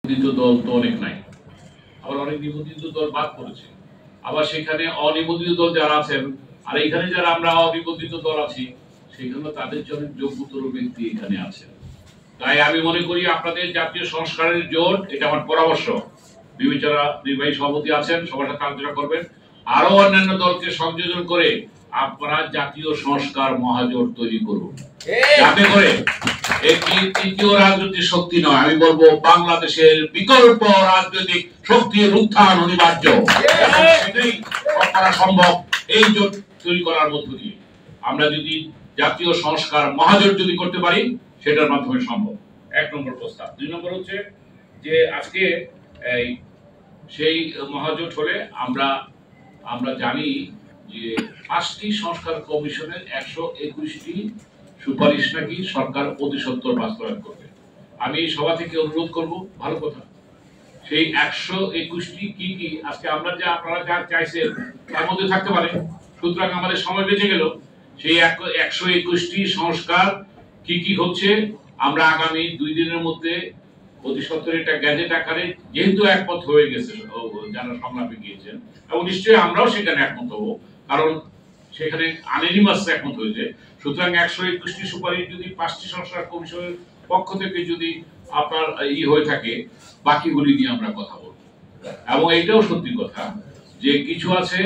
নিবন্ধিত দল তো অনেক নাই, আবার অনেক নিবন্ধিত দল বাদ পড়েছে, আবার সেখানে অনিবন্ধিত দল যারা আছেন, আর এখানে যারা আমরা অনিবন্ধিত দল আছি সেখানে তাদের জন্য যোগ্যতর ব্যক্তি এখানে আছেন। তাই আমি মনে করি আপনাদের জাতীয় সংস্কারের জোট, এটা আমার পরামর্শ, বিবেচনা নির্বাহী সভাপতি আছেন, সবার সাথে আলোচনা করবেন, আরো অন্যান্য দলকে সংযোজন করে আপনারা জাতীয় সংস্কার মহাজোট তৈরি করুন, যাতে করে একটি তৃতীয় রাজনৈতিক শক্তি নয়, আমি বলবো বাংলাদেশের বিকল্প রাজনৈতিক শক্তির উত্থান অনিবার্য, সেটাই করা সম্ভব এই জোট তৈরি করার মধ্য দিয়ে। আমরা যদি জাতীয় সংস্কার মহাজোট যদি করতে পারি সেটার মাধ্যমে সম্ভব। এক নম্বর প্রস্তাব। দুই নম্বর হচ্ছে যে আজকে সেই মহাজোট হলে আমরা জানি যে 5টি সংস্কার কমিশনের 121টি সুপারিশ নাকি সরকার অতি সত্বর বাস্তবায়ন করবে। আমি এই সভা থেকে অনুরোধ করব, ভালো কথা, সেই 121টি কি কি আজকে আপনারা যা চাইছেন তার মধ্যে থাকতে পারে, সুতরাং আমাদের সময় বেঁচে গেল। সেই 121টি সংস্কার কি কি হচ্ছে আমরা আগামী 2 দিনের মধ্যে অতি সত্বর একটা গ্যাজেট আকারে, যেহেতু একমত হয়ে গেছে যারা সংলাপে গিয়েছেন, এবং নিশ্চয়ই আমরাও সেখানে একমত হবো, কারণ সেখানে আনএনিমাস একমত হয়েছে। সুতরাং 121টি সুপারিশ যদি 5টি সংস্কার কমিশনের পক্ষ থেকে যদি আপনার হয়ে থাকে, বাকিগুলি নিয়ে আমরা কথা বলবো। এবং এটাও সত্যি কথা যে কিছু আছে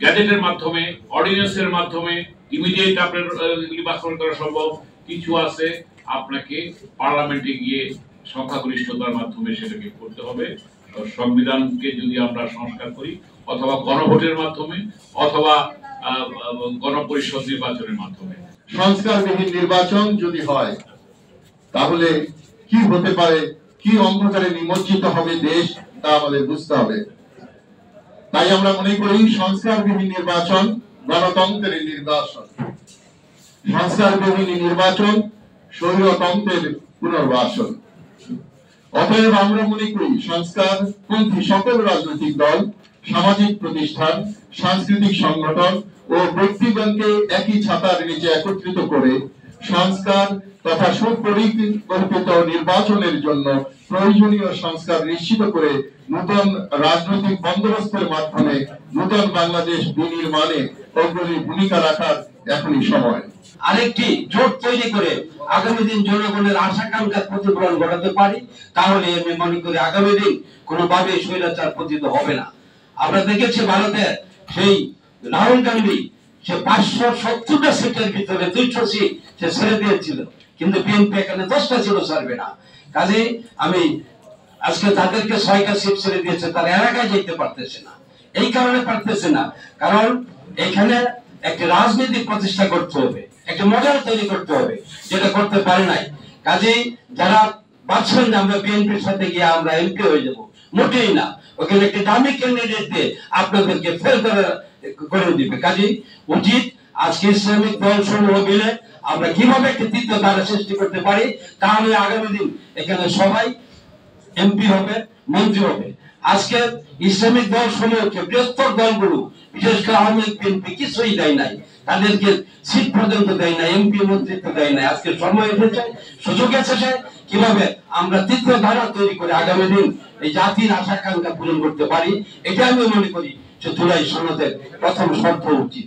গ্যাজেটের মাধ্যমে, অর্ডিন্যান্সের মাধ্যমে ইমিডিয়েট আপনার এগুলি বাস্তবায়ন করা সম্ভব, কিছু আছে আপনাকে পার্লামেন্টে গিয়ে সংখ্যাগরিষ্ঠতার মাধ্যমে সেটাকে করতে হবে। সংবিধানকে যদি আমরা সংস্কার করি, অথবা গণভোটের মাধ্যমে, অথবা গণপরিষদ নির্বাচনের মাধ্যমে। সংস্কারবিহীন নির্বাচন যদি হয় তাহলে কি হতে পারে, কি অন্ধকারে নিমজ্জিত হবে দেশ, তা আমাদের বুঝতে হবে। তাই আমরা মনে করি সংস্কারবিহীন নির্বাচন গণতন্ত্রের নির্বাচন, সংস্কারবিহীন নির্বাচন স্বৈরতন্ত্রের পুনর্বাসন। অতএব আমরা মনে করি সংস্কারপন্থী সকল রাজনৈতিক দল, সামাজিক প্রতিষ্ঠান, সাংস্কৃতিক সংগঠন ও ব্যক্তিগণকে একই ছাতার নিচে একত্রিত করে সংস্কার তথা সুপরিকল্পিত নির্বাচনের জন্য প্রয়োজনীয় সংস্কার নিশ্চিত করে নতুন রাজনৈতিক বন্দোবস্তের মাধ্যমে নতুন বাংলাদেশ বিনির্মাণে অগ্রণী ভূমিকা রাখার এখনই সময়। আরেকটি জোট তৈরি করে আগামী দিন জনগণের আশা-আকাঙ্ক্ষার প্রতিফলন ঘটাতে পারি, তাহলে আমি মনে করি আগামী দিন কোনোভাবে স্বৈরাচার পতিত হবে না। আমরা দেখেছি ভারতের সেই রাহুল গান্ধী সে 570টা সিটের ভিতরে 200 সিট সে ছেড়ে দিয়েছিল, কিন্তু বিএনপি এখানে 10টা ছিল ছাড়বে না। কাজে আমি আজকে তাদেরকে 6টা সিট ছেড়ে দিয়েছে, তার এলাকায় যেতে পারতেছে না। এই কারণে পারতেছে না কারণ এখানে একটা রাজনীতি প্রতিষ্ঠা করতে হবে, একটা মডেল তৈরি করতে হবে, যেটা করতে পারে নাই। কাজেই যারা ভাবছেন যে আমরা বিএনপির সাথে গিয়ে আমরা এমপি হয়ে যাব, মোটেই না। ওখানে একটি দামি ক্যান্ডিডেট দিয়ে আপনাদেরকে ফেল করে দিবে। কাজেই উচিত আজকে ইসলামিক দল সমূহ মিলে আমরা কিভাবে একটি তৃতীয় ধারা সৃষ্টি করতে পারি, তাহলে আগামী দিন এখানে সবাই এমপি হবে, মন্ত্রী হবে। আজকে ইসলামিক দল সমূহকে বৃহত্তর দলগুলো, বিশেষ করে আওয়ামী লীগ, বিএনপি কিছুই দেয় নাই, তাদেরকে সিট পর্যন্ত দেয় না, এমপি মন্ত্রিত্ব দেয় না। আজকে সময় এসেছে, সুযোগ এসেছে, কিভাবে আমরা তৃতীয় ধারা তৈরি করে আগামী দিন এই জাতির আশা-আকাঙ্ক্ষা পূরণ করতে পারি, এটা আমি মনে করি যে জুলাই সনদের প্রথম শর্ত উচিত।